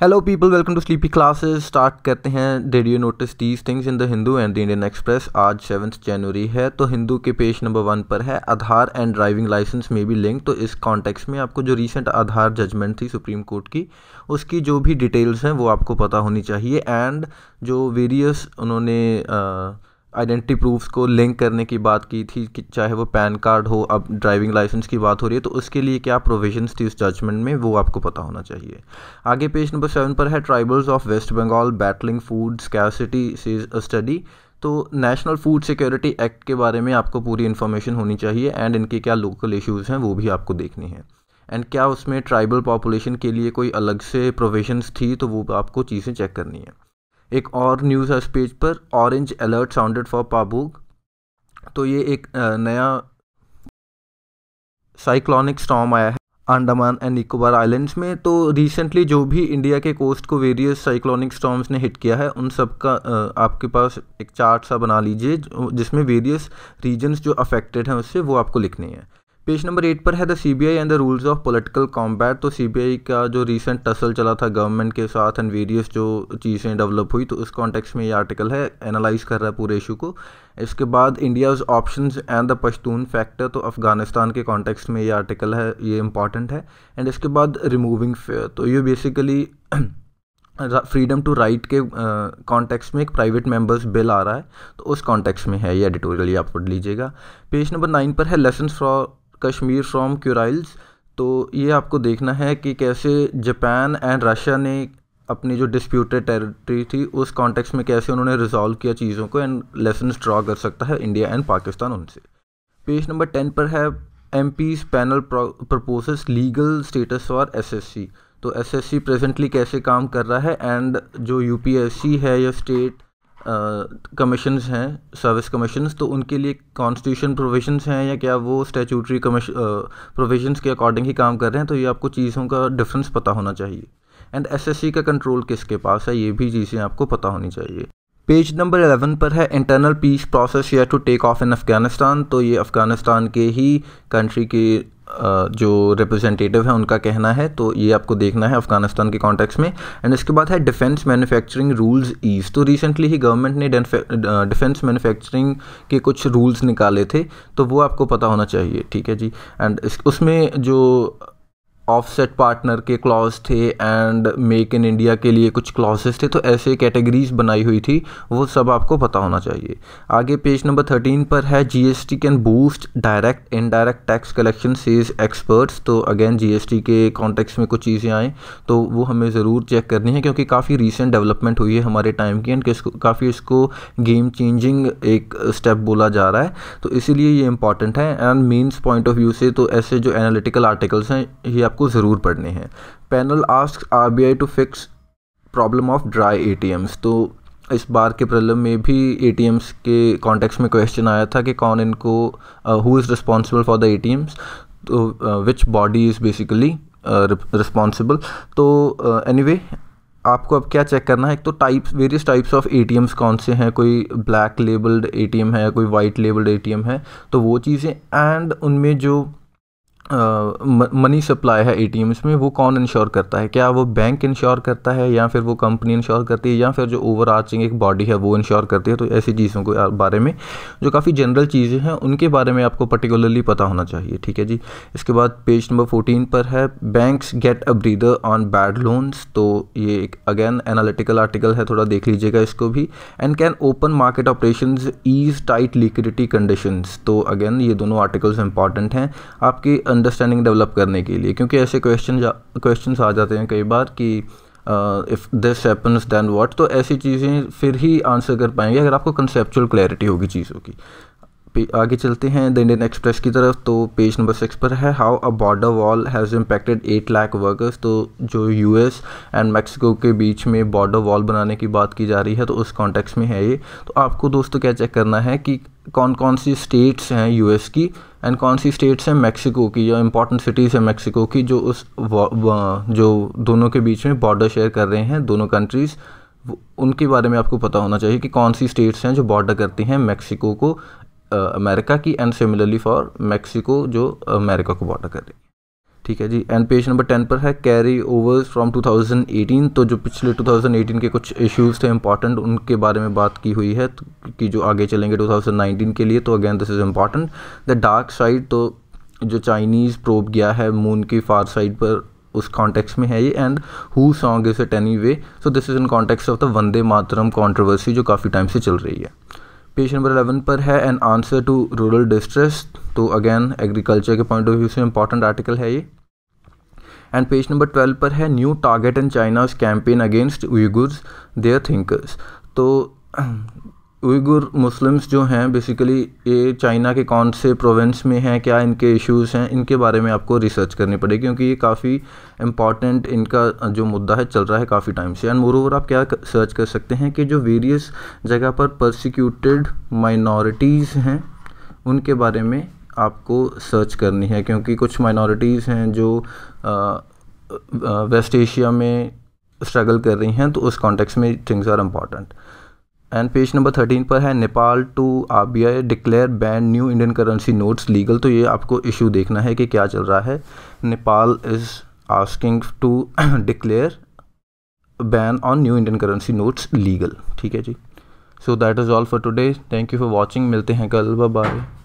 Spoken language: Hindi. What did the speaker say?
Hello people, welcome to sleepy classes. Start करते हैं। Did you notice these things in the Hindu and the Indian Express. आज 7 जनवरी है, तो हिंदू के पेज नंबर 1 पर है आधार एंड ड्राइविंग लाइसेंस में भी लिंक। तो इस कॉन्टेक्स्ट में आपको जो रीसेंट आधार जजमेंट थी सुप्रीम कोर्ट की, उसकी जो भी डिटेल्स हैं वो आपको पता होनी चाहिए। एंड जो वेरियस उन्होंने आइडेंटिटी प्रूफ्स को लिंक करने की बात की थी कि चाहे वो पैन कार्ड हो, अब ड्राइविंग लाइसेंस की बात हो रही है, तो उसके लिए क्या प्रोविजंस थी उस जजमेंट में, वो आपको पता होना चाहिए। आगे पेज नंबर 7 पर है tribals of West Bengal battling food scarcity says a study. तो नेशनल फूड सिक्योरिटी एक्ट के बारे में आपको पूरी इन्फॉर्मेशन होनी चाहिए एंड इनके क्या लोकल इश्यूज़ हैं वो भी आपको देखनी है। एंड क्या उसमें ट्राइबल पॉपुलेशन के लिए कोई अलग से प्रोविजंस थी, तो वो आपको चीज़ें चेक करनी है। एक और न्यूज़ है इस पेज पर, orange alert sounded for Pabuk. तो ये एक नया साइक्लोनिक स्टॉर्म आया है अंडमान एंड निकोबार आइलैंड्स में। तो रिसेंटली जो भी इंडिया के कोस्ट को वेरियस साइक्लोनिक स्टॉर्म्स ने हिट किया है, उन सब का आपके पास एक चार्ट सा बना लीजिए जिसमें वेरियस रीजन्स जो अफेक्टेड हैं उससे वो आपको लिखनी है। पेज नंबर 8 पर है the CBI and the rules of political combat. तो सीबीआई का जो रीसेंट टसल चला था गवर्नमेंट के साथ एंड वेरियस जो चीज़ें डेवलप हुई, तो उस कॉन्टेक्स्ट में ये आर्टिकल है, एनालाइज कर रहा है पूरे इशू को। इसके बाद India's options and the Pashtun factor, तो अफ़गानिस्तान के कॉन्टेक्स्ट में ये आर्टिकल है, ये इंपॉर्टेंट है। एंड इसके बाद रिमूविंग फेयर, तो ये बेसिकली फ्रीडम टू राइट के कॉन्टेक्स्ट में एक प्राइवेट मेंबर्स बिल आ रहा है, तो उस कॉन्टेक्स्ट में है ये एडिटोरियल, ये आप पढ़ लीजिएगा। पेज नंबर 9 पर है लेसन्स फ्रॉम कश्मीर फ्रॉम क्यूराइल्स। तो ये आपको देखना है कि कैसे जापान एंड रशिया ने अपनी जो डिस्प्यूटेड टेरिटरी थी उस कॉन्टेक्स्ट में कैसे उन्होंने रिजॉल्व किया चीज़ों को, एंड लेसन्स ड्रॉ कर सकता है इंडिया एंड पाकिस्तान उनसे। पेज नंबर 10 पर है MPs panel proposes legal status for SSC. तो एसएससी प्रेजेंटली कैसे काम कर रहा है, एंड जो यूपीएससी है या स्टेट कमीशंस हैं, सर्विस कमीशंस, तो उनके लिए कॉन्स्टिट्यूशन प्रोविजंस हैं या क्या वो स्टैट्यूटरी प्रोविजंस के अकॉर्डिंग ही काम कर रहे हैं, तो ये आपको चीज़ों का डिफरेंस पता होना चाहिए। एंड एसएससी का कंट्रोल किसके पास है, ये भी चीज़ें आपको पता होनी चाहिए। पेज नंबर 11 पर है इंटरनल पीस प्रोसेस या टू टेक ऑफ इन अफ़गानिस्तान। तो ये अफ़गानिस्तान के ही कंट्री के जो रिप्रेजेंटेटिव है उनका कहना है, तो ये आपको देखना है अफ़गानिस्तान के कॉन्टेक्स्ट में। एंड इसके बाद है डिफेंस मैन्युफैक्चरिंग रूल्स ईज। तो रिसेंटली ही गवर्नमेंट ने डिफेंस मैन्युफैक्चरिंग के कुछ रूल्स निकाले थे, तो वो आपको पता होना चाहिए, ठीक है जी। एंड उसमें जो ऑफसेट पार्टनर के क्लॉज थे एंड मेक इन इंडिया के लिए कुछ क्लॉजेस थे, तो ऐसे कैटेगरीज बनाई हुई थी, वो सब आपको पता होना चाहिए। आगे पेज नंबर 13 पर है GST can boost direct indirect tax collection says experts. तो अगेन जीएसटी के कॉन्टेक्स्ट में कुछ चीज़ें आएँ तो वो हमें ज़रूर चेक करनी है, क्योंकि काफ़ी रीसेंट डेवलपमेंट हुई है हमारे टाइम की एंड काफ़ी इसको गेम चेंजिंग एक स्टेप बोला जा रहा है, तो इसीलिए ये इंपॉर्टेंट है। And means point of view से तो ऐसे जो एनालिटिकल आर्टिकल्स हैं ये आपको ज़रूर पढ़ने हैं। Panel asks RBI to fix problem of dry ATMs. तो इस बार के प्रॉब्लम में भी एटीएम्स के कॉन्टेक्स्ट में क्वेश्चन आया था कि कौन इनको who is responsible for the ATMs, तो which body is basically responsible. तो एनीवे आपको अब क्या चेक करना है, एक तो वेरियस टाइप्स ऑफ एटीएम्स कौन से हैं, कोई ब्लैक लेबल्ड एटीएम है, कोई वाइट लेबल्ड एटीएम है, तो वो चीज़ें। एंड उनमें जो मनी सप्लाई है एटीएम्स में वो कौन इंश्योर करता है, क्या वो बैंक इंश्योर करता है या फिर वो कंपनी इंश्योर करती है या फिर जो ओवर आर्चिंग एक बॉडी है वो इंश्योर करती है। तो ऐसी चीज़ों के बारे में जो काफ़ी जनरल चीज़ें हैं उनके बारे में आपको पर्टिकुलरली पता होना चाहिए, ठीक है जी। इसके बाद पेज नंबर 14 पर है banks get a breather on bad loans. तो ये एक अगेन एनालिटिकल आर्टिकल है, थोड़ा देख लीजिएगा इसको भी। And can open market operations ease tight liquidity conditions. तो अगेन ये दोनों आर्टिकल्स इंपॉर्टेंट हैं आपकी अंडरस्टैंडिंग डेवलप करने के लिए, क्योंकि ऐसे क्वेश्चंस आ जाते हैं कई बार कि if this happens then what, तो ऐसी चीज़ें फिर ही आंसर कर पाएंगे अगर आपको कंसेप्चुअल क्लैरिटी होगी चीज़ों की। आगे चलते हैं द इंडियन एक्सप्रेस की तरफ। तो पेज नंबर 6 पर है how a border wall has impacted 8 lakh workers. तो जो यूएस एंड मैक्सिको के बीच में बॉर्डर वॉल बनाने की बात की जा रही है, तो उस कॉन्टेक्स्ट में है ये। तो आपको दोस्तों क्या चेक करना है कि कौन कौन सी स्टेट्स हैं यूएस की एंड कौन सी स्टेट्स हैं मैक्सिको की, या इंपॉर्टेंट सिटीज़ हैं मैक्सिको की जो जो दोनों के बीच में बॉर्डर शेयर कर रहे हैं दोनों कंट्रीज़, उनके बारे में आपको पता होना चाहिए कि कौन सी स्टेट्स हैं जो बॉर्डर करती हैं मैक्सिको को अमेरिका की, एंड सिमिलरली फॉर मैक्सिको जो अमेरिका को बॉर्डर कर रही है। ठीक है जी। एंड पेज नंबर 10 पर है कैरी ओवर्स फ्रॉम 2018। तो जो पिछले 2018 के कुछ इश्यूज़ थे इंपॉर्टेंट, उनके बारे में बात की हुई है कि जो आगे चलेंगे 2019 के लिए। तो again this is important. The dark side, तो जो चाइनीज़ प्रोब गया है मून की फार साइड पर, उस कॉन्टेक्स्ट में है ये। And who song is it any way, so this is in context of the Vande Mataram controversy जो काफ़ी टाइम से चल रही है। पेज नंबर 11 पर है an answer to rural distress. तो अगेन एग्रीकल्चर के पॉइंट ऑफ व्यू से इंपॉर्टेंट आर्टिकल है ये। एंड पेज नंबर 12 पर है new target in China's campaign against Uighurs their thinkers. तो उइगुर मुस्लिम्स जो हैं बेसिकली ये चाइना के कौन से प्रोविंस में हैं, क्या इनके इश्यूज़ हैं, इनके बारे में आपको रिसर्च करनी पड़ेगी क्योंकि ये काफ़ी इम्पॉर्टेंट इनका जो मुद्दा है चल रहा है काफ़ी टाइम से। एंड मोरोवर आप क्या सर्च कर सकते हैं कि जो वेरियस जगह पर परसिक्यूटेड माइनॉरिटीज़ हैं उनके बारे में आपको सर्च करनी है, क्योंकि कुछ माइनॉरिटीज़ हैं जो वेस्ट एशिया में स्ट्रगल कर रही हैं, तो उस कॉन्टेक्स्ट में things are important. And page number 13 पर है Nepal to RBI declare ban new Indian currency notes legal. तो ये आपको इशू देखना है कि क्या चल रहा है। Nepal is asking to declare ban on new Indian currency notes legal. ठीक है जी। So that is all for today. Thank you for watching. मिलते हैं कल। Bye bye.